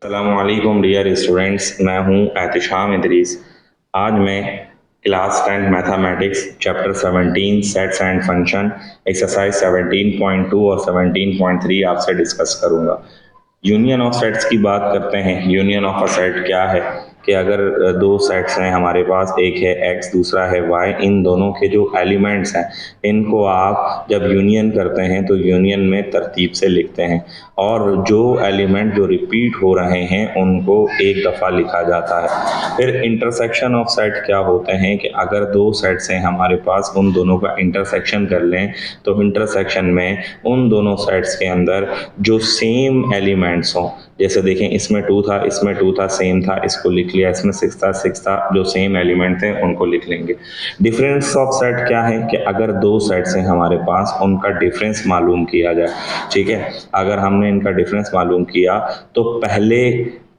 अस्सलामुअलैकुम dear students, मैं हूं एहतिशाम इदरीस। आज मैं class 10 mathematics chapter 17 sets and function exercise 17.2 और 17.3 आपसे डिस्कस करूंगा। यूनियन ऑफ सेट्स की बात करते हैं। यूनियन ऑफ अ सेट क्या है कि अगर दो सेट्स हैं हमारे पास, एक है x दूसरा है y, इन दोनों के जो एलिमेंट्स हैं इनको आप जब यूनियन करते हैं तो यूनियन में तरतीब से लिखते हैं और जो एलिमेंट जो रिपीट हो रहे हैं उनको एक दफ़ा लिखा जाता है। फिर इंटरसेक्शन ऑफ सेट क्या होते हैं कि अगर दो सेट्स हैं हमारे पास, उन दोनों का इंटरसेक्शन कर लें तो इंटरसेक्शन में उन दोनों सेट्स के अंदर जो सेम एलिमेंट्स हों, जैसे देखें इसमें 2 था, इसमें 2 था, सेम था, इसको लिख लिया, इसमें 6 था, 6 था, जो सेम एलिमेंट थे उनको लिख लेंगे। डिफरेंस ऑफ सेट क्या है कि अगर दो सेट्स हैं हमारे पास, उनका डिफरेंस मालूम किया जाए। ठीक है, अगर हमने इनका डिफरेंस मालूम किया तो पहले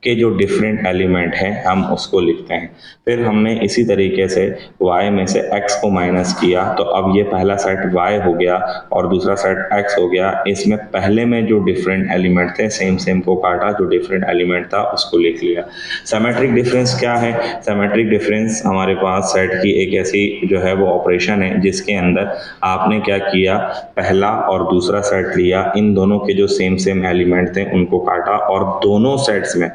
के जो डिफरेंट एलिमेंट हैं हम उसको लिखते हैं। फिर हमने इसी तरीके से y में से x को माइनस किया तो अब ये पहला सेट y हो गया और दूसरा सेट x हो गया। इसमें पहले में जो डिफरेंट एलिमेंट थे सेम सेम को काटा, जो डिफरेंट एलिमेंट था उसको लिख लिया। सिमेट्रिक डिफरेंस क्या है? सिमेट्रिक डिफरेंस हमारे पास सेट की एक ऐसी जो है वो ऑपरेशन है जिसके अंदर आपने क्या किया, पहला और दूसरा सेट लिया, इन दोनों के जो सेम सेम एलिमेंट थे उनको काटा और दोनों सेट्स में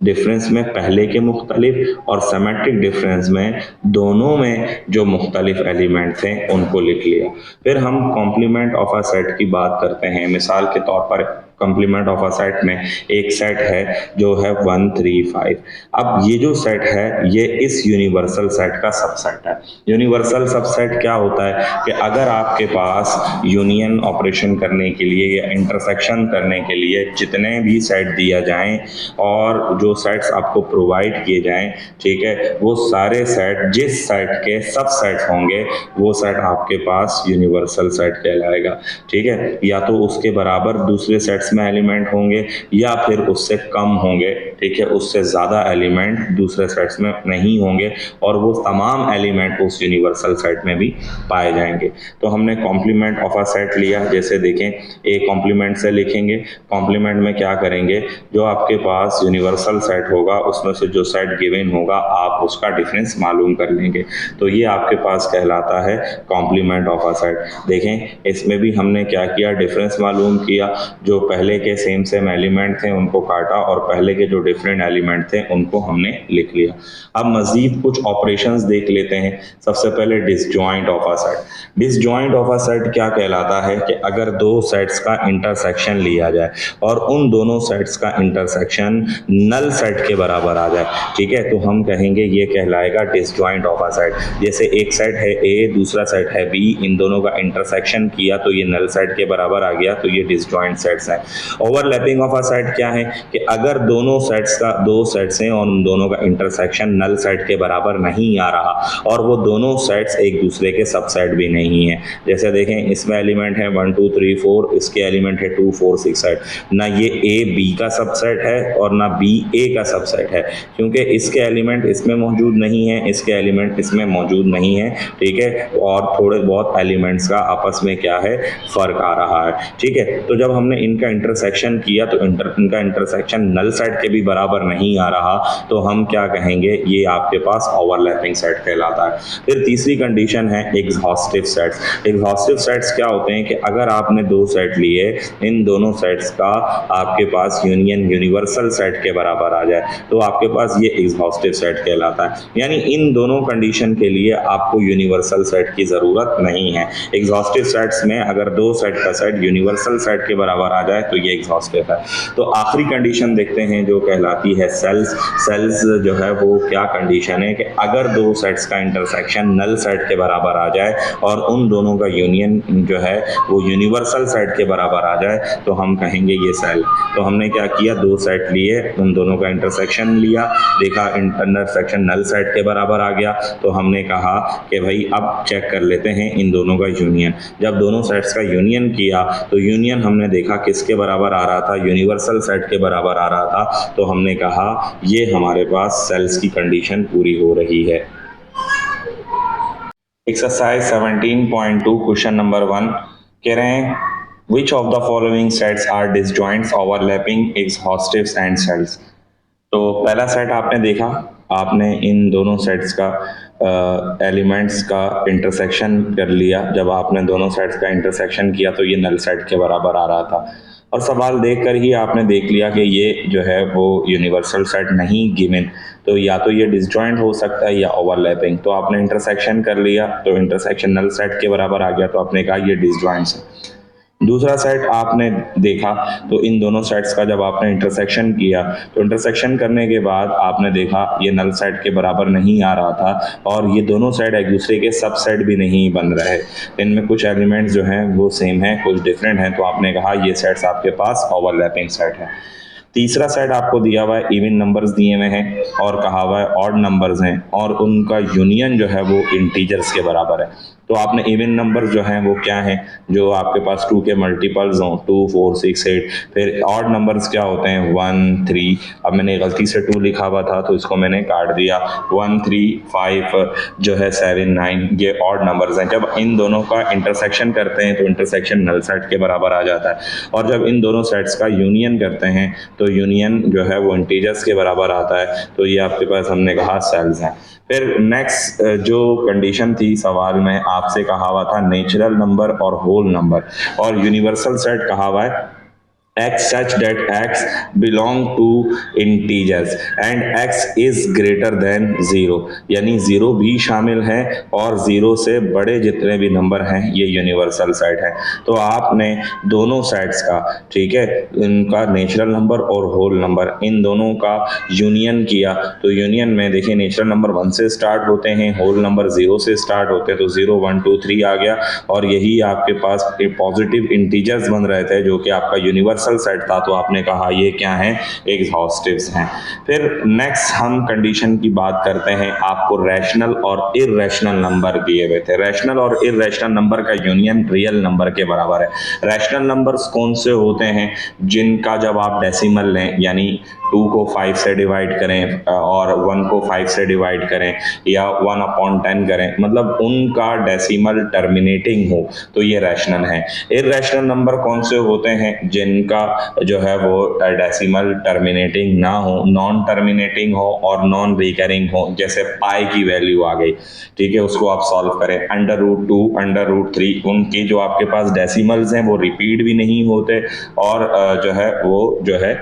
डिफरेंस में पहले के मुख्तलिफ और सिमेट्रिक डिफरेंस में दोनों में जो मुख्तलिफ एलिमेंट थे उनको लिख लिया। फिर हम कॉम्प्लीमेंट ऑफ अ सेट की बात करते हैं। मिसाल के तौर पर कॉम्प्लीमेंट ऑफ अ सेट में एक सेट है जो है 1 3 5। अब ये जो सेट है ये इस यूनिवर्सल सेट का सबसेट है। यूनिवर्सल सबसेट क्या होता है कि अगर आपके पास यूनियन ऑपरेशन करने के लिए या इंटरसेक्शन करने के लिए जितने भी सेट दिया जाएं और जो सेट्स आपको प्रोवाइड किए जाएं, ठीक है, वो सारे सेट जिस सेट के सबसेट होंगे वो सेट आपके पास यूनिवर्सल सेट कहलाएगा। ठीक है, या तो उसके बराबर दूसरे सेट्स में एलिमेंट होंगे या फिर उससे कम होंगे। ठीक है, उससे ज़्यादा एलिमेंट दूसरे सेट्स में नहीं होंगे और वो तमाम एलिमेंट उस यूनिवर्सल सेट में भी पाए जाएंगे। तो हमने कॉम्प्लीमेंट ऑफ अ सेट लिया, जैसे देखें एक कॉम्प्लीमेंट से लिखेंगे। कॉम्प्लीमेंट में क्या करेंगे, जो आपके पास यूनिवर्सल सेट होगा उसमें से जो सेट गिवन होगा आप उसका डिफरेंस मालूम कर लेंगे, तो ये आपके पास कहलाता है कॉम्प्लीमेंट ऑफ अ सेट। देखें इसमें भी हमने क्या किया, डिफरेंस मालूम किया, जो पहले के सेम सेम एलिमेंट थे उनको काटा और पहले के जो डिफरेंट एलिमेंट थे उनको हमने लिख लिया। अब मजीद कुछ ऑपरेशंस देख लेते हैं। सबसे पहले disjoint of a set. Disjoint of a set क्या कहलाता है कि अगर दो सेट्स का इंटरसेक्शन लिया जाए और उन दोनों सेट्स का इंटरसेक्शन नल सेट के बराबर आ जाए, ठीक है, तो हम कहेंगे ये कहलाएगा डिसजॉइंट ऑफ अ सेट। जैसे एक सेट है ए, दूसरा सेट है बी, इन दोनों का इंटरसेक्शन किया तो ये नल सेट के बराबर आ गया, तो ये डिसजॉइंट सेट्स हैं। ओवरलैपिंग ऑफ अ सेट क्या है कि अगर दोनों सेट्स का दो सेट्स हैं और उन दोनों का इंटरसेक्शन नल सेट के बराबर नहीं आ रहा और वो दोनों सेट्स एक दूसरे के सबसेट भी नहीं है। जैसे देखें इसमें एलिमेंट है 1 2 3 4, इसके एलिमेंट है 2 4 6 8, ना ये ए बी का सबसेट है और ना बी ए का सबसेट है, क्योंकि इसके एलिमेंट इसमें मौजूद नहीं है, इसके एलिमेंट इसमें मौजूद नहीं है। ठीक है, और थोड़े बहुत एलिमेंट्स का आपस में क्या है, फर्क आ रहा है। ठीक है, तो जब हमने इनका इंटरसेक्शन किया तो इनका इंटरसेक्शन नल सेट के भी बराबर नहीं आ रहा, तो हम क्या कहेंगे, ये आपके पास ओवरलैपिंग सेट कहलाता है। फिर तीसरी कंडीशन है एग्जॉस्टिव सेट्स। एग्जॉस्टिव सेट्स क्या होते हैं कि अगर आपने दो सेट लिए, इन दोनों सेट्स का आपके पास यूनियन यूनिवर्सल सेट के बराबर आ जाए तो आपके पास ये एग्जॉस्टिव सेट कहलाता है। यानी इन दोनों कंडीशन के लिए आपको यूनिवर्सल सेट की ज़रूरत नहीं है। एग्जॉस्टिव सेट्स में अगर दो सेट का सेट यूनिवर्सल सेट के बराबर आ जाए तो ये एग्जॉस्टिव है। तो आखिरी कंडीशन देखते हैं जो कहलाती है सेल्स। सेल्स जो है वो क्या कंडीशन है कि अगर दो सेट्स का इंटरसेक्शन नल सेट के बराबर आ जाए और उन दोनों का यूनियन जो है वो यूनिवर्सल सेट के बराबर आ जाए तो हम कहेंगे ये सेल। तो हमने क्या किया, दो सेट लिए, उन दोनों का इंटरसेक्शन लिया, देखा इंटरसेक्शन नल सेट के बराबर आ गया, तो हमने कहा कि भाई अब चेक कर लेते हैं इन दोनों का यूनियन। जब दोनों सेट्स का यूनियन किया तो यूनियन हमने देखा किसके बराबर आ रहा था, यूनिवर्सल सेट के बराबर आ रहा था, तो हमने कहा ये हमारे पास सेल्स की कंडीशन पूरी हो रही है। एक्सरसाइज 17.2 क्वेश्चन नंबर 1 कह रहे हैं which of the following sets are disjoints overlapping exhaustives and cells. तो पहला सेट आपने देखा, आपने इन दोनों सेट्स का एलिमेंट्स का इंटरसेक्शन कर लिया। जब आपने दोनों सेट्स का इंटरसेक्शन किया तो ये नल सेट के बराबर आ रहा था, और सवाल देखकर ही आपने देख लिया कि ये जो है वो यूनिवर्सल सेट नहीं गिवन, तो या तो ये डिसजॉइंट हो सकता है या ओवरलैपिंग। तो आपने इंटरसेक्शन कर लिया तो इंटरसेक्शन नल सेट के बराबर आ गया, तो आपने कहा ये डिसजॉइंट्स है। दूसरा सेट आपने देखा, तो इन दोनों सेट्स का जब आपने इंटरसेक्शन किया तो इंटरसेक्शन करने के बाद आपने देखा ये नल सेट के बराबर नहीं आ रहा था, और ये दोनों सेट एक दूसरे के सब सेट भी नहीं बन रहे, इनमें कुछ एलिमेंट्स जो हैं वो सेम हैं, कुछ डिफरेंट हैं, तो आपने कहा ये सेट्स आपके पास ओवरलैपिंग सेट है। तीसरा सेट आपको दिया हुआ है इवन नंबर्स दिए हुए हैं और कहा हुआ है ऑड नंबर्स हैं, और उनका यूनियन जो है वो इंटीजर्स के बराबर है। तो आपने इवन नंबर्स जो हैं वो क्या हैं, जो आपके पास 2 के मल्टीपल्स हों, 2 4 6 8। फिर ऑड नंबर्स क्या होते हैं, 1 3। अब मैंने गलती से 2 लिखा हुआ था तो इसको मैंने काट दिया। 1 3 5 जो है 7 9, ये ऑड नंबर्स हैं। जब इन दोनों का इंटरसेक्शन करते हैं तो इंटरसेक्शन नल सेट के बराबर आ जाता है, और जब इन दोनों सेट्स का यूनियन करते हैं तो यूनियन जो है वो इंटीजर्स के बराबर आता है। तो ये आपके पास हमने कहा सेल्स हैं। फिर नेक्स्ट जो कंडीशन थी सवाल में आपसे कहा हुआ था नेचुरल नंबर और होल नंबर, और यूनिवर्सल सेट कहा हुआ है x such that x belong to integers and x is greater than 0, यानी 0 भी शामिल है और 0 से बड़े जितने भी नंबर हैं ये यूनिवर्सल सेट है। तो आपने दोनों सेट्स का, ठीक है, इनका नेचुरल नंबर और होल नंबर इन दोनों का यूनियन किया, तो यूनियन में देखिए नेचुरल नंबर 1 से स्टार्ट होते हैं, होल नंबर 0 से स्टार्ट होते हैं, तो 0 1 2 3 आ गया, और यही आपके पास पॉजिटिव इंटीजर्स बन रहे थे जो कि आपका यूनिवर्सल सेट था। तो आपने कहा ये क्या है, एग्जॉस्टिव्स हैं। फिर नेक्स्ट हम कंडीशन की बात करते हैं, आपको रैशनल और इररेशनल नंबर दिए हुए थे। रैशनल और इररेशनल नंबर का यूनियन रियल नंबर के बराबर है। रैशनल नंबर्स कौन से होते हैं, जिनका जब आप डेसिमल लें, यानी 2 को 5 से डिवाइड करें और 1 को 5 से डिवाइड करें या 1/10 करें, मतलब उनका डेसिमल टर्मिनेटिंग हो, तो ये रैशनल है। इररेशनल नंबर कौन से होते हैं, जिनका जो है वो डेसिमल टर्मिनेटिंग ना हो, नॉन टर्मिनेटिंग हो और नॉन रिकरिंग हो, जैसे पाई की वैल्यू आ गई, ठीक है, उसको आप सॉल्व करें। √2 √3, उनकी जो आपके पास डेसिमल्स हैं वो रिपीट भी नहीं होते, और जो है वो जो है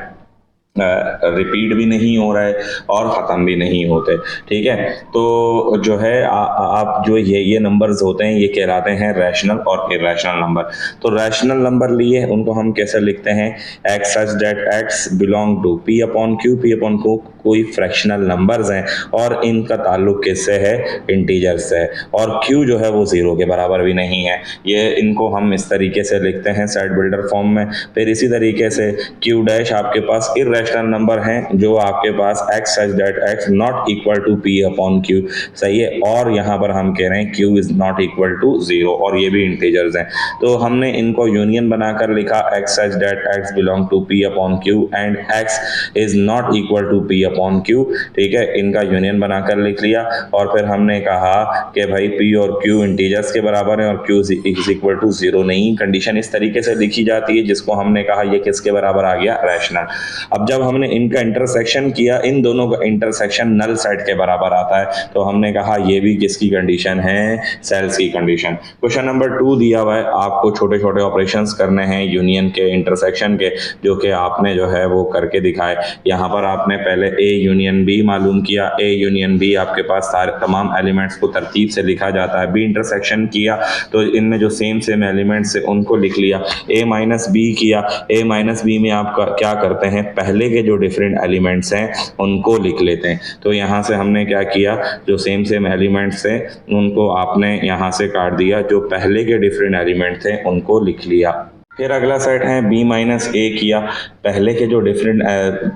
रिपीट भी नहीं हो रहा है और ख़त्म भी नहीं होते, ठीक है। तो जो है आप जो ये नंबर्स होते हैं ये कहलाते हैं रैशनल और इररेशनल नंबर। तो रैशनल नंबर लिए उनको हम कैसे लिखते हैं, x such that x belong to p upon q, p upon q कोई फ्रैक्शनल नंबर्स हैं और इनका ताल्लुक किससे है, इंटीजर्स से है, और q जो है वो 0 के बराबर भी नहीं है। ये इनको हम इस तरीके से लिखते हैं सेट बिल्डर फॉर्म में। फिर इसी तरीके से q डैश आपके पास इररेशनल नंबर हैं जो आपके पास x such that x not equal to p upon q, सही है, और यहाँ पर हम कह रहे हैं q is not equal to 0, और ये भी इंटीजर्स हैं। तो हमने इनको यूनियन बनाकर लिखा x such that x belong to p upon q and x is not equal to p upon q, ठीक है, इनका यूनियन बनाकर लिख लिया। और फिर हमने कहा कि भाई p और q इंटीजर्स के बराबर है और q इज इक्वल टू 0 नहीं। कंडीशन इस तरीके से लिखी जाती है जिसको हमने कहा ये किसके बराबर आ गया, रैशनल। अब जब हमने इनका इंटरसेक्शन किया, इन दोनों का इंटरसेक्शन नल सेट के बराबर आता है, तो हमने कहा ये भी किसकी कंडीशन है, सेल्स की कंडीशन। क्वेश्चन नंबर 2 दिया हुआ है, आपको छोटे छोटे ऑपरेशंस करने हैं यूनियन के, इंटरसेक्शन के, जो कि आपने जो है वो करके दिखाए। यहाँ पर आपने पहले ए यूनियन बी मालूम किया, ए यूनियन बी आपके पास सारे तमाम एलिमेंट्स को तरतीब से लिखा जाता है। बी इंटरसेक्शन किया तो इनमें जो सेम एलिमेंट्स है उनको लिख लिया। ए माइनस बी किया, ए माइनस बी में आप क्या करते हैं, पहले के जो डिफरेंट एलिमेंट्स हैं उनको लिख लेते हैं। तो यहाँ से हमने क्या किया, जो सेम एलिमेंट्स थे उनको आपने यहाँ से काट दिया, जो पहले के डिफरेंट एलिमेंट थे उनको लिख लिया। फिर अगला सेट है b माइनस ए किया, पहले के जो डिफरेंट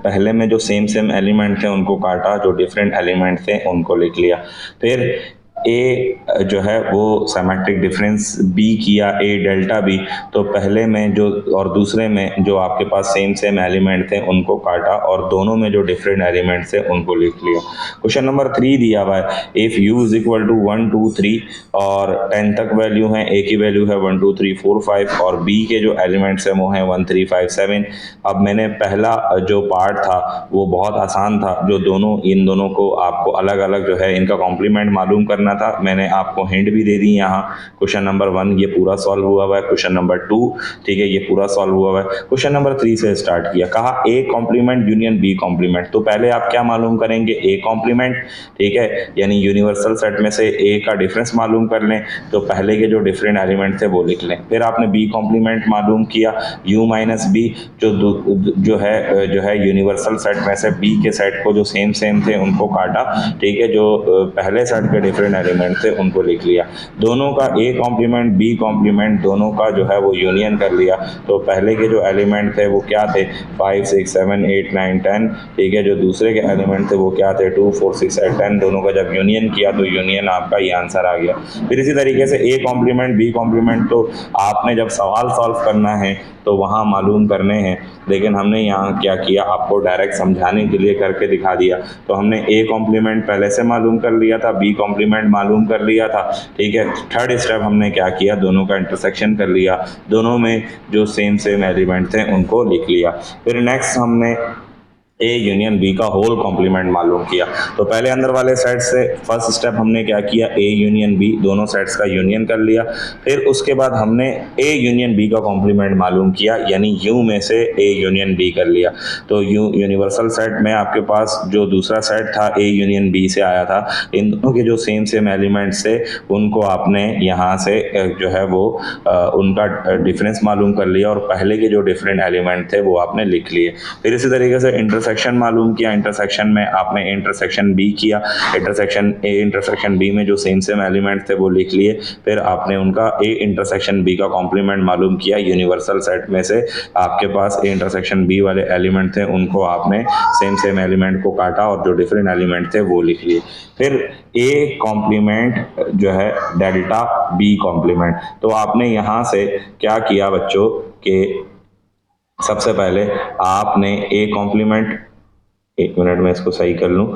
पहले में जो सेम एलिमेंट थे उनको काटा, जो डिफरेंट एलिमेंट थे उनको लिख लिया। फिर ए जो है वो सिमेट्रिक डिफरेंस बी किया ए डेल्टा बी, तो पहले में जो और दूसरे में जो आपके पास सेम एलिमेंट थे उनको काटा और दोनों में जो डिफरेंट एलिमेंट थे उनको लिख लिया। क्वेश्चन नंबर 3 दिया हुआ है, if u is equal to 1 2 3 और 10 तक वैल्यू है, ए की वैल्यू है 1 2 3 4 5 और बी के जो एलिमेंट्स हैं वो हैं 1 3 5 7। अब मैंने पहला जो पार्ट था वो बहुत आसान था, जो इन दोनों को आपको अलग अलग जो है इनका कॉम्प्लीमेंट मालूम करना था। मैंने आपको हिंट भी दे दी यहाँ। क्वेश्चन नंबर 1 ये पूरा सॉल्व हुआ हुआ है, क्वेश्चन नंबर 2 ठीक है ये पूरा सॉल्व हुआ हुआ है। क्वेश्चन नंबर 3 से स्टार्ट किया, कहा A complement union B complement. तो पहले आप क्या मालूम करेंगे, ए कॉम्प्लीमेंट, ठीक है, यानी यूनिवर्सल सेट में से ए का डिफरेंस मालूम कर लें, तो पहले के जो डिफरेंट एलिमेंट थे वो लिख लें। फिर आपने बी कॉम्प्लीमेंट मालूम किया, u माइनस बी, जो है यूनिवर्सल सेट में से बी के सेट को जो सेम थे उनको काटा, ठीक है, जो पहले सेट के डिफरेंट एलिमेंट थे उनको लिख लिया। दोनों का ए कॉम्प्लीमेंट बी कॉम्प्लीमेंट दोनों का जो है वो यूनियन कर लिया। तो पहले के जो एलिमेंट थे वो क्या थे, 5 6 7 8 9 10, ठीक है, जो दूसरे के एलिमेंट थे वो क्या थे, 2 4 6 8 10। दोनों का जब यूनियन किया तो यूनियन आपका ये आंसर आ गया। फिर इसी तरीके से ए कॉम्प्लीमेंट बी कॉम्प्लीमेंट तो आपने जब सवाल सॉल्व करना है तो वहाँ मालूम करने हैं, लेकिन हमने यहाँ क्या किया, आपको डायरेक्ट समझाने के लिए करके दिखा दिया। तो हमने ए कॉम्प्लीमेंट पहले से मालूम कर लिया था, बी कॉम्प्लीमेंट मालूम कर लिया था, ठीक है। थर्ड स्टेप हमने क्या किया, दोनों का इंटरसेक्शन कर लिया, दोनों में जो सेम एलिमेंट थे उनको लिख लिया। फिर नेक्स्ट हमने ए यूनियन बी का होल कॉम्प्लीमेंट मालूम किया। तो पहले अंदर वाले सेट से फर्स्ट स्टेप हमने क्या किया, ए यूनियन बी, दोनों सेट्स का यूनियन कर लिया। फिर उसके बाद हमने ए यूनियन बी का कॉम्प्लीमेंट मालूम किया, यानी यू में से ए यूनियन बी कर लिया। तो यू यूनिवर्सल सेट में आपके पास जो दूसरा सेट था ए यूनियन बी से आया था, इन दोनों के जो सेम एलिमेंट्स थे उनको आपने यहाँ से जो है वो उनका डिफरेंस मालूम कर लिया और पहले के जो डिफरेंट एलिमेंट थे वो आपने लिख लिए। फिर इसी तरीके से इंटरसेक्शन मालूम किया, इंटरसेक्शन में आपने इंटरसेक्शन बी किया, इंटरसेक्शन ए इंटरसेक्शन बी में जो सेम एलिमेंट थे वो लिख लिए। फिर आपने उनका ए इंटरसेक्शन बी का कॉम्प्लीमेंट मालूम किया, यूनिवर्सल सेट में से आपके पास ए इंटरसेक्शन बी वाले एलिमेंट थे उनको आपने सेम एलिमेंट को काटा और जो डिफरेंट एलिमेंट थे वो लिख लिए। फिर ए कॉम्प्लीमेंट जो है डेल्टा बी कॉम्प्लीमेंट। तो आपने यहाँ से क्या किया बच्चों कि सबसे पहले आपने ए कॉम्प्लीमेंट, एक मिनट में इसको सही कर लूँ,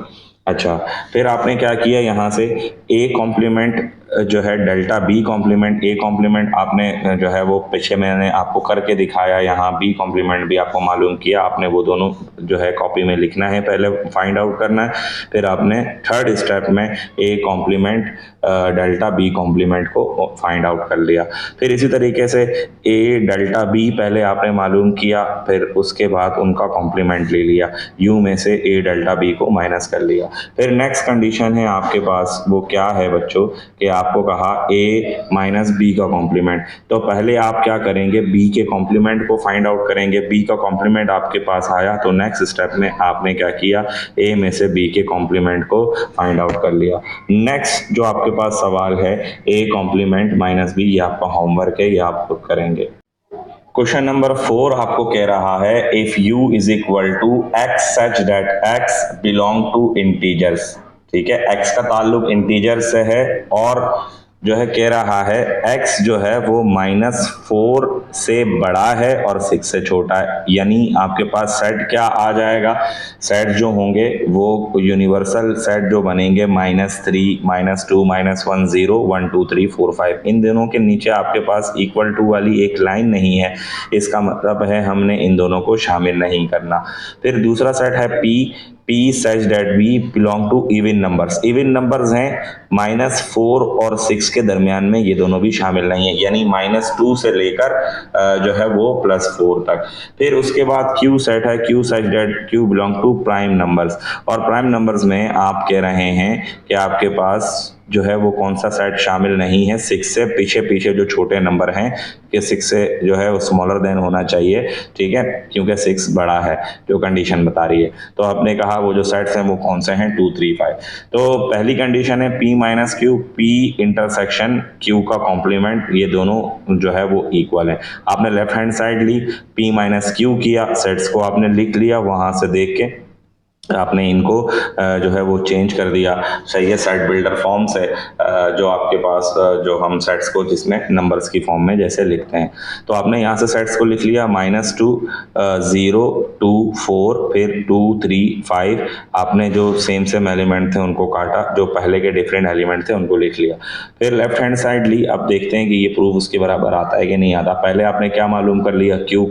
अच्छा, फिर आपने क्या किया यहाँ से ए कॉम्प्लीमेंट जो है delta B complement, A complement आपने जो है वो पीछे मैंने आपको करके दिखाया, यहाँ बी कॉम्प्लीमेंट भी आपको मालूम किया, आपने वो दोनों जो है कॉपी में लिखना है, पहले फाइंड आउट करना है। फिर आपने थर्ड स्टेप में A complement delta B complement को फाइंड आउट कर लिया। फिर इसी तरीके से ए डेल्टा बी पहले आपने मालूम किया, फिर उसके बाद उनका कॉम्प्लीमेंट ले लिया, यू में से ए डेल्टा बी को माइनस कर लिया। फिर नेक्स्ट कंडीशन है आपके पास, वो क्या है बच्चों कि आपको कहा ए माइनस बी का कॉम्प्लीमेंट। तो पहले आप क्या करेंगे, बी के कॉम्प्लीमेंट को फाइंड आउट करेंगे। बी का कॉम्प्लीमेंट आपके पास आया तो नेक्स्ट स्टेप में आपने क्या किया, ए में से बी के कॉम्प्लीमेंट को फाइंड आउट कर लिया। नेक्स्ट जो आपके पास सवाल है ए कॉम्प्लीमेंट माइनस बी, ये आपका होमवर्क है, ये आप खुद करेंगे। क्वेश्चन नंबर 4 आपको कह रहा है if u is equal to x such that x belong to integers, ठीक है, x का ताल्लुक इंटीजर से है और जो है कह रहा है x जो है वो -4 से बड़ा है और 6 से छोटा है, यानी आपके पास सेट क्या आ जाएगा, सेट जो होंगे वो यूनिवर्सल सेट जो बनेंगे -3 -2 -1 0 1 2 3 4 5। इन दोनों के नीचे आपके पास इक्वल टू वाली एक लाइन नहीं है, इसका मतलब है हमने इन दोनों को शामिल नहीं करना। फिर दूसरा सेट है P such that V belong to even numbers, even numbers हैं -4 और 6 के दरमियान में, ये दोनों भी शामिल नहीं है, यानी -2 से लेकर जो है वो +4 तक। फिर उसके बाद Q सेट है, Q such that Q belong to prime numbers, और प्राइम नंबर्स में आप कह रहे हैं कि आपके पास जो है वो कौन सा सेट शामिल नहीं है, 6 से पीछे जो छोटे नंबर हैं कि 6 से जो है वो स्मॉलर देन होना चाहिए, ठीक है, क्योंकि 6 बड़ा है जो कंडीशन बता रही है। तो आपने कहा वो जो सेट्स हैं वो कौन से हैं, 2 3 5। तो पहली कंडीशन है P minus Q, P intersection Q का कॉम्प्लीमेंट, ये दोनों जो है वो इक्वल है। आपने लेफ्ट हैंड साइड ली, P माइनस Q किया, सेट्स को आपने लिख लिया वहां से देख के, आपने इनको जो है वो चेंज कर दिया। सही है, सेट बिल्डर फॉर्म से जो आपके पास जो हम सेट्स को जिसमें नंबर्स की फॉर्म में जैसे लिखते हैं, तो आपने यहाँ से सेट्स को लिख लिया -2 0 2 4 फिर 2 3 5। आपने जो सेम एलिमेंट थे उनको काटा, जो पहले के डिफरेंट एलिमेंट थे उनको लिख लिया। फिर लेफ्ट हैंड साइड ली। अब देखते हैं कि ये प्रूफ उसके बराबर आता है कि नहीं आता। पहले आपने क्या मालूम कर लिया, क्यू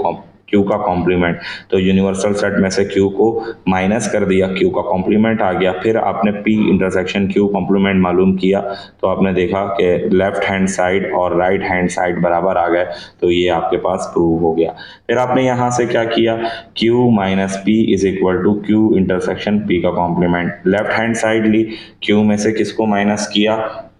का कॉम्प्लीमेंट। तो यूनिवर्सल सेट में से क्यू को माइनस कर दिया, क्यू का कॉम्प्लीमेंट आ गया। फिर आपने पी इंटरसेक्शन क्यू कॉम्प्लीमेंट मालूम किया, तो आपने देखा कि लेफ्ट हैंड साइड और राइट हैंड साइड बराबर आ गए, तो ये आपके पास प्रूव हो गया। फिर आपने यहाँ से क्या किया, Q minus P is equal to Q intersection P का कॉम्प्लीमेंट। लेफ्ट हैंड साइड ली, क्यू में से किसको माइनस किया,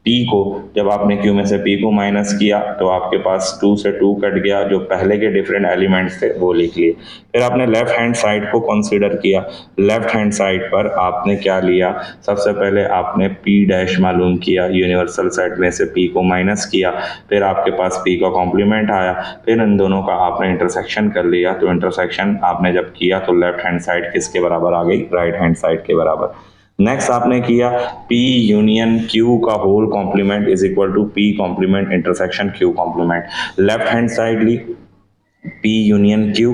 पी को। जब आपने क्यू में से पी को माइनस किया तो आपके पास 2 से 2 कट गया, जो पहले के डिफरेंट एलिमेंट्स थे वो लिख लिए। फिर आपने लेफ्ट हैंड साइड को कंसीडर किया। लेफ्ट हैंड साइड पर आपने क्या लिया, सबसे पहले आपने पी डैश मालूम किया, यूनिवर्सल सेट में से पी को माइनस किया। फिर आपके पास पी का कॉम्प्लीमेंट आया। फिर इन दोनों का आपने इंटरसेक्शन कर लिया। तो इंटरसेक्शन आपने जब किया तो लेफ्ट हैंड साइड किसके बराबर आ गई, राइट हैंड साइड के बराबर। नेक्स्ट आपने किया P यूनियन Q का whole complement is equal to P complement intersection Q complement. Left hand side ली P यूनियन Q,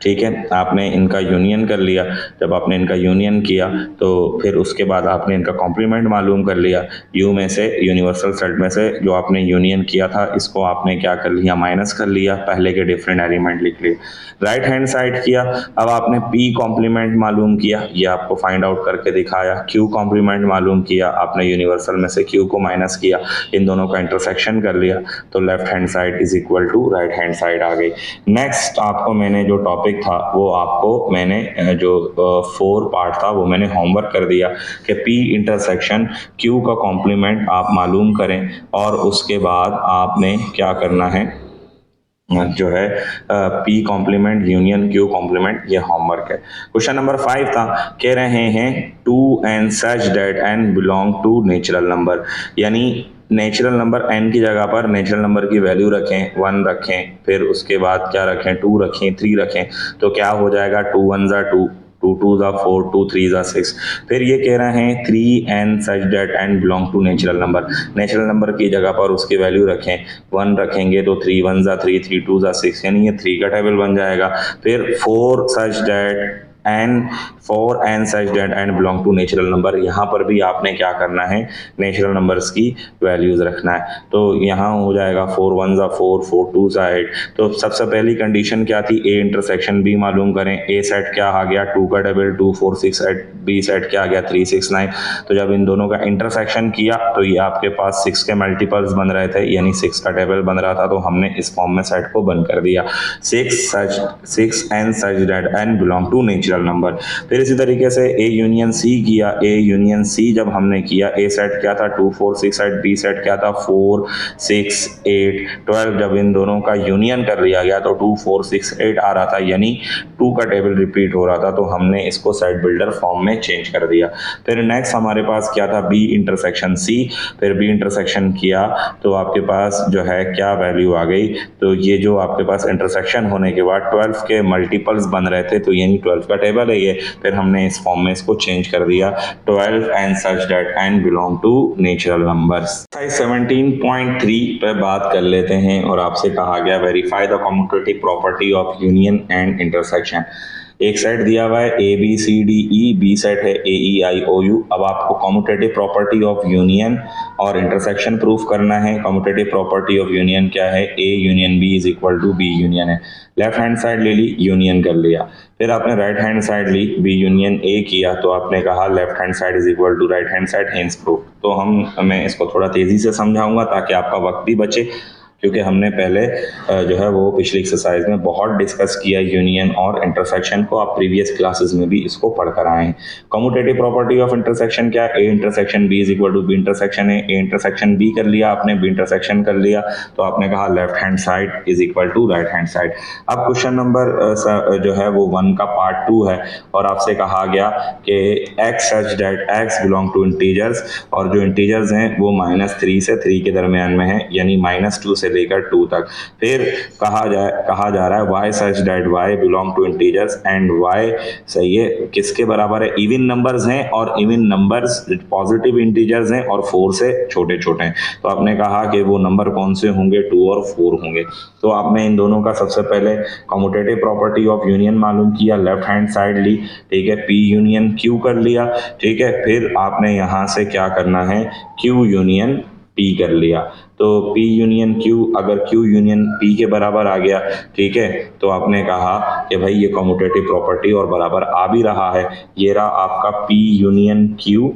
ठीक है, आपने इनका यूनियन कर लिया। जब आपने इनका यूनियन किया तो फिर उसके बाद आपने इनका कॉम्प्लीमेंट मालूम कर लिया। U में से, यूनिवर्सल सेट में से जो आपने यूनियन किया था, इसको आपने क्या कर लिया, माइनस कर लिया, पहले के डिफरेंट एलिमेंट लिख लिए। राइट हैंड साइड किया, अब आपने P कॉम्प्लीमेंट मालूम किया, ये आपको फाइंड आउट करके दिखाया। Q कॉम्प्लीमेंट मालूम किया, आपने यूनिवर्सल में से Q को माइनस किया, इन दोनों का इंटरसेक्शन कर लिया, तो left hand side is equal to right hand side आ गई। नेक्स्ट आपको मैंने जो टॉपिक था वो आपको मैंने जो 4 पार्ट था वो मैंने होमवर्क कर दिया कि P इंटरसेक्शन Q का कॉम्प्लीमेंट आप मालूम करें, और उसके बाद आपने क्या करना है, जो है P complement union Q complement, ये होमवर्क है। क्वेश्चन नंबर 5 था, कह रहे हैं 2n such that n belong to natural number, यानी नेचुरल नंबर n की जगह पर नेचुरल नंबर की वैल्यू रखें, 1 रखें, फिर उसके बाद क्या रखें, 2 रखें, 3 रखें, तो क्या हो जाएगा, 2 1 ज़ा 2, 2 2 ज़ा 4, 2 3 ज़ा 6। फिर ये कह रहे हैं 3n such that n belong to natural number, natural number की जगह पर उसकी वैल्यू रखें, 1 रखेंगे तो 3 1 ज़ा 3, 3 2 ज़ा 6, यानी ये 3 का टेबल बन जाएगा। फिर 4 such that n such that n belong to natural number, यहाँ पर भी आपने क्या करना है, नेचुरल नंबर्स की वैल्यूज रखना है। तो यहाँ हो जाएगा 4 1 ज़ा 4, 4 2 ज़ा 8। तो सबसे पहली कंडीशन क्या थी, ए इंटरसेक्शन बी मालूम करें। ए सेट क्या आ गया, 2 का टेबल 2 4 6 8, बी सेट क्या आ गया 3 6 9। तो जब इन दोनों का इंटरसेक्शन किया तो ये आपके पास 6 के मल्टीपल्स बन रहे थे, यानी 6 का टेबल बन रहा था, तो हमने इस फॉर्म में सेट को बंद कर दिया, 6n such that n belong to natural number. फिर इसी तरीके से ए यूनियन सी किया, ए यूनियन सी जब हमने किया, ए सेट क्या था 2 4 6 8, बी सेट क्या था 4 6 8 12। जब इन दोनों का यूनियन कर लिया गया तो 2 4 6 8 आ रहा था, यानी 2 का टेबल रिपीट हो रहा था, तो हमने इसको सेट बिल्डर फॉर्म में चेंज कर दिया। फिर नेक्स्ट हमारे पास क्या था, बी इंटरसेक्शन सी। फिर बी इंटरसेक्शन किया तो आपके पास जो है क्या वैल्यू आ गई, तो ये जो आपके पास इंटरसेक्शन होने के बाद 12 के मल्टीपल्स बन रहे थे, तो यानी 12 का टेबल है ये। फिर हमने इस फॉर्म में इसको चेंज कर दिया, 12 and such that n belong to natural numbers. 17.3 पे बात कर लेते हैं, और आपसे कहा गया verify the commutative property of union and intersection. एक सेट दिया हुआ है A B C D E, B set है A E I O U. अब आपको कम्यूटेटिव प्रॉपर्टी ऑफ यूनियन और इंटरसेक्शन प्रूफ करना है। कम्यूटेटिव प्रॉपर्टी ऑफ यूनियन क्या है, A union B is equal to B union है। लेफ्ट हैंड साइड ले ली, यूनियन कर लिया। फिर आपने right hand side Lee, B union A किया, तो आपने कहा left hand side is equal to right hand side, hence proof. तो मैं इसको थोड़ा तेजी से समझाऊंगा ताकि आपका वक्त भी बचे, क्योंकि हमने पहले जो है वो पिछली एक्सरसाइज में बहुत डिस्कस किया यूनियन और इंटरसेक्शन को। आप प्रीवियस क्लासेस में भी इसको पढ़ कर आए हैं। कम्यूटेटिव प्रॉपर्टी ऑफ इंटरसेक्शन क्या है, A intersection B is equal to B intersection है। ए इंटरसेक्शन बी कर लिया आपने, बी इंटरसेक्शन कर लिया, तो आपने कहा left hand side is equal to right hand side. अब क्वेश्चन नंबर जो है वो 1 का पार्ट 2 है, और आपसे कहा गया कि x such that x belong to integers, और जो इंटीजर्स हैं वो -3 से 3 के दरमियान में है, यानी -2 से लेकर 2 तक। फिर कहा जा रहा है Y such that Y belong to integers and Y, सही है, किसके बराबर है, इवन नंबर्स हैं और इवन नंबर्स पॉजिटिव इंटीजर्स हैं और 4 से छोटे छोटे हैं। तो आपने कहा कि वो नंबर कौन से होंगे, 2 और 4 होंगे। तो आपने इन दोनों का सबसे पहले कम्यूटेटिव प्रॉपर्टी ऑफ यूनियन मालूम किया, लेफ्ट हैंड साइड ली, ठीक है, पी यूनियन क्यू कर लिया, ठीक है। फिर आपने यहाँ से क्या करना है, क्यू यूनियन पी कर लिया। तो P यूनियन Q, अगर Q यूनियन P के बराबर आ गया, ठीक है, तो आपने कहा कि भाई ये कम्यूटेटिव प्रॉपर्टी और बराबर आ भी रहा है। ये रहा आपका P यूनियन Q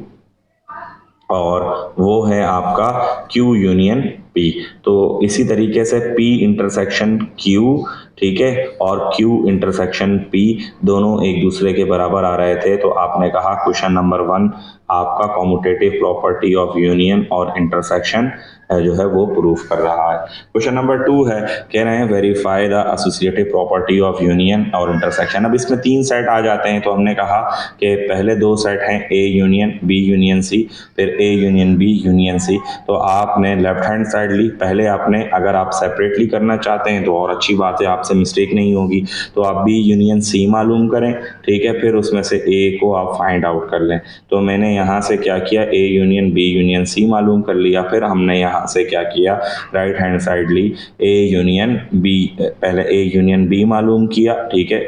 और वो है आपका Q यूनियन P। तो इसी तरीके से P इंटरसेक्शन Q, ठीक है, और Q इंटरसेक्शन P दोनों एक दूसरे के बराबर आ रहे थे। तो आपने कहा क्वेश्चन नंबर 1 आपका कम्यूटेटिव प्रॉपर्टी ऑफ यूनियन और इंटरसेक्शन जो है वो प्रूफ कर रहा है। क्वेश्चन नंबर 2 है, कह रहे हैं verify the associative property of union और इंटरसेक्शन। अब इसमें 3 सेट आ जाते हैं, तो हमने कहा कि पहले 2 सेट हैं A union B union C, फिर A union B union C। तो आपने लेफ्ट हैंड साइड ली, पहले आपने, अगर आप सेपरेटली करना चाहते हैं तो और अच्छी बात है, आपसे मिस्टेक नहीं होगी, तो आप B यूनियन C मालूम करें, ठीक है, फिर उसमें से A को आप फाइंड आउट कर लें। तो मैंने यहाँ से क्या किया, A union B union C मालूम कर लिया। फिर हमने यहाँ से क्या किया, राइट हैंड साइड ली, A यूनियन B, पहले A यूनियन B मालूम किया, ठीक है,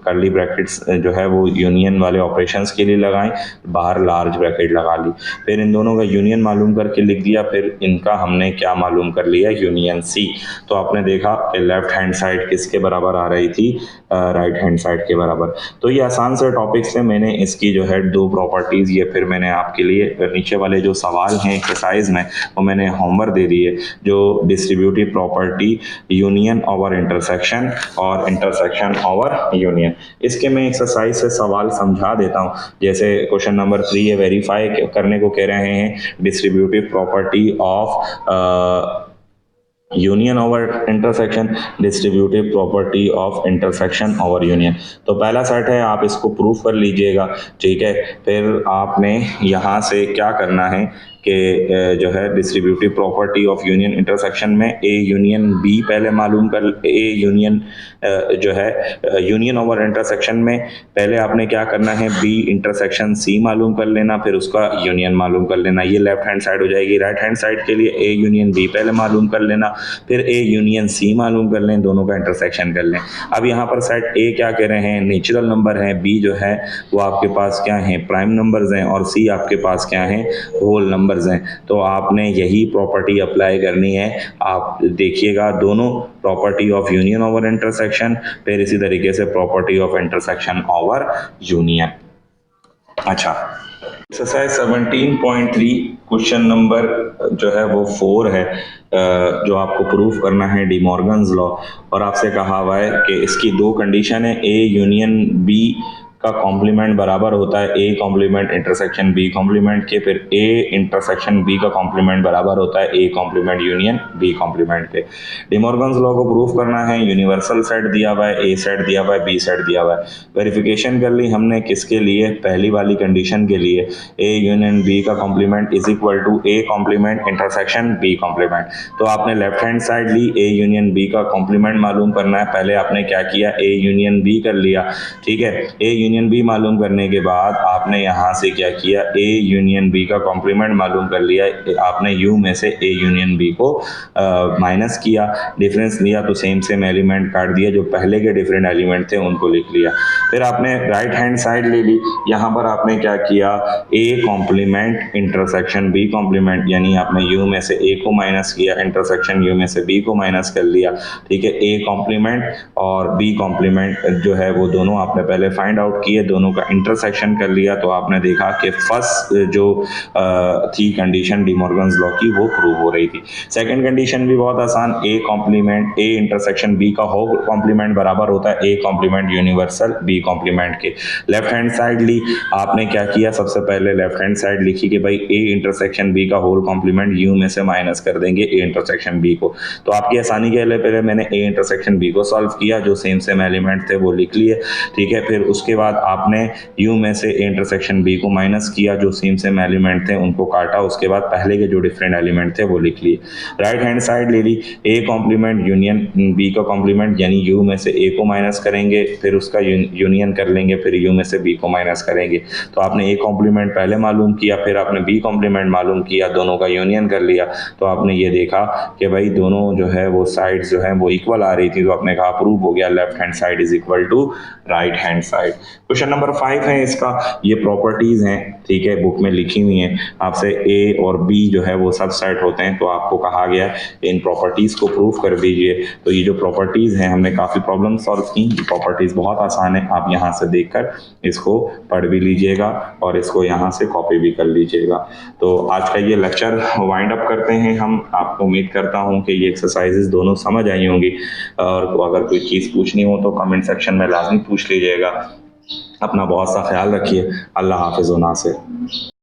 कर्ली ब्रैकेट्स जो है वो यूनियन वाले ऑपरेशंस के लिए लगाएं, बाहर लार्ज ब्रैकेट लगा ली। फिर इन दोनों का यूनियन मालूम करके लिख दिया, फिर इनका हमने क्या मालूम कर लिया, यूनियन C। तो आपने देखा कि लेफ्ट हैंड साइड किसके बराबर आ रही थी, राइट हैंड साइड के बराबर। तो ये आसान से टॉपिक्स है, मैंने इसकी जो है 2 प्रॉपर्टीज, ये फिर मैंने आपके लिए नीचे वाले जो सवाल हैं एक्सरसाइज में वो मैंने होमवर्क दे दिए, जो distributive property union over intersection और इंटरसेक्शन ओवर यूनियन, इसके मैं एक्सरसाइज से सवाल समझा देता हूँ। जैसे क्वेश्चन नंबर 3 है, वेरीफाई करने को कह रहे हैं distributive property of union over intersection, distributive property of intersection over union. तो पहला सेट है, आप इसको प्रूफ कर लीजिएगा, ठीक है। फिर आपने यहाँ से क्या करना है कि जो है distributive property of union intersection में A यूनियन B पहले मालूम कर, A यूनियन जो है यूनियन ओवर इंटरसेक्शन में पहले आपने क्या करना है, B इंटरसेक्शन C मालूम कर लेना, फिर उसका यूनियन मालूम कर लेना। ये लेफ्ट हैंड साइड हो जाएगी। राइट हैंड साइड के लिए A यूनियन B पहले मालूम कर लेना, फिर A यूनियन C मालूम कर लें, दोनों का इंटरसेक्शन कर लें। अब यहाँ पर सेट A क्या कह रहे हैं, नेचुरल नंबर है, B जो है वो आपके पास क्या है, प्राइम नंबर्स हैं, और C आपके पास क्या है, होल नंबर्स हैं। तो आपने यही प्रॉपर्टी अप्लाई करनी है। आप देखिएगा दोनों, property of union over intersection, फिर इसी तरीके से property of intersection over union. अच्छा, एक्सरसाइज 17.3 क्वेश्चन नंबर जो है वो 4 है, जो आपको प्रूफ करना है डी मॉर्गन्स लॉ, और आपसे कहा हुआ है कि इसकी 2 कंडीशन है, A यूनियन B का कॉम्प्लीमेंट बराबर होता है A complement intersection B complement के, फिर A इंटरसेक्शन B का कॉम्प्लीमेंट बराबर होता है A complement union B complement के। डी मॉर्गन्स लॉ को प्रूफ करना है, यूनिवर्सल सेट दिया हुआ है, A सेट दिया हुआ है, B सेट दिया हुआ है। वेरिफिकेशन कर ली हमने किसके लिए, पहली वाली कंडीशन के लिए, A यूनियन B का complement is equal to A complement intersection B complement. तो आपने लेफ्ट हैंड साइड ली, A यूनियन B का कॉम्प्लीमेंट मालूम करना है, पहले आपने क्या किया, A यूनियन B कर लिया, ठीक है। A यूनियन B मालूम करने के बाद आपने यहाँ से क्या किया, A यूनियन B का कॉम्प्लीमेंट मालूम कर लिया, आपने U में से A यूनियन B को माइनस किया, डिफरेंस लिया तो सेम एलिमेंट काट दिया, जो पहले के डिफरेंट एलिमेंट थे उनको लिख लिया। फिर आपने राइट हैंड साइड ले ली, यहाँ पर आपने क्या किया, A complement intersection B complement, यानी आपने U में से A को माइनस किया, इंटरसेक्शन U में से B को माइनस कर लिया, ठीक है। A कॉम्प्लीमेंट और B कॉम्प्लीमेंट जो है वो दोनों आपने पहले फाइंड आउट किए, दोनों का इंटरसेक्शन कर लिया, तो आपने देखा कि फर्स्ट जो थी कंडीशन डी मॉर्गन्स लॉ की वो प्रूव हो रही थी। सेकंड कंडीशन भी बहुत आसान, A complement A intersection B का होल कॉम्प्लीमेंट बराबर होता है A complement universal B complement के। लेफ्ट हैंड साइड ली, आपने क्या किया, सबसे पहले लेफ्ट हैंड साइड लिखी कि भाई A इंटरसेक्शन B का होल कॉम्प्लीमेंट U में से माइनस कर देंगे A इंटरसेक्शन B को। तो आपकी आसानी के लिए पहले मैंने A इंटरसेक्शन B को सॉल्व किया, जो सेम एलिमेंट थे वो लिख लिए, ठीक है। फिर उसके बाद बाद आपने यू में से ए इंटरसेक्शन बी को माइनस किया, जो सेम सेम एलिमेंट थे उनको काटा, उसके बाद पहले के जो डिफरेंट एलिमेंट थे वो लिख लिए। राइट हैंड साइड ले ली, ए कॉम्प्लीमेंट यूनियन बी का कॉम्प्लीमेंट, यानी यू में से ए को माइनस करेंगे, फिर उसका यूनियन कर लेंगे, फिर यू में से बी को माइनस करेंगे। तो आपने ए कॉम्प्लीमेंट पहले मालूम किया, फिर आपने बी कॉम्प्लीमेंट मालूम किया, दोनों का यूनियन कर लिया, तो आपने ये देखा कि भाई दोनों जो है वो साइड्स जो है वो इक्वल आ रही थी, तो आपने कहा प्रूव हो गया, left hand side is equal to right hand side. Question number 5 है इसका, ये प्रॉपर्टीज हैं, ठीक है, बुक में लिखी हुई हैं, आपसे ए और बी जो है वो सबसेट होते हैं, तो आपको कहा गया इन प्रॉपर्टीज को प्रूव कर दीजिए। तो ये जो प्रॉपर्टीज हैं, हमने काफी प्रॉब्लम सॉल्व की, प्रॉपर्टीज बहुत आसान है, आप यहाँ से देखकर इसको पढ़ भी लीजिएगा और इसको यहाँ से कॉपी भी कर लीजिएगा। तो आज का ये लेक्चर वाइंड अप करते हैं हम। आपको उम्मीद करता हूँ कि ये एक्सरसाइजेज दोनों समझ आई होंगी, और अगर कोई चीज़ पूछनी हो तो कमेंट सेक्शन में लाजमी पूछ लीजिएगा। अपना बहुत सा ख्याल रखिए। अल्लाह हाफिज़ व नासिर।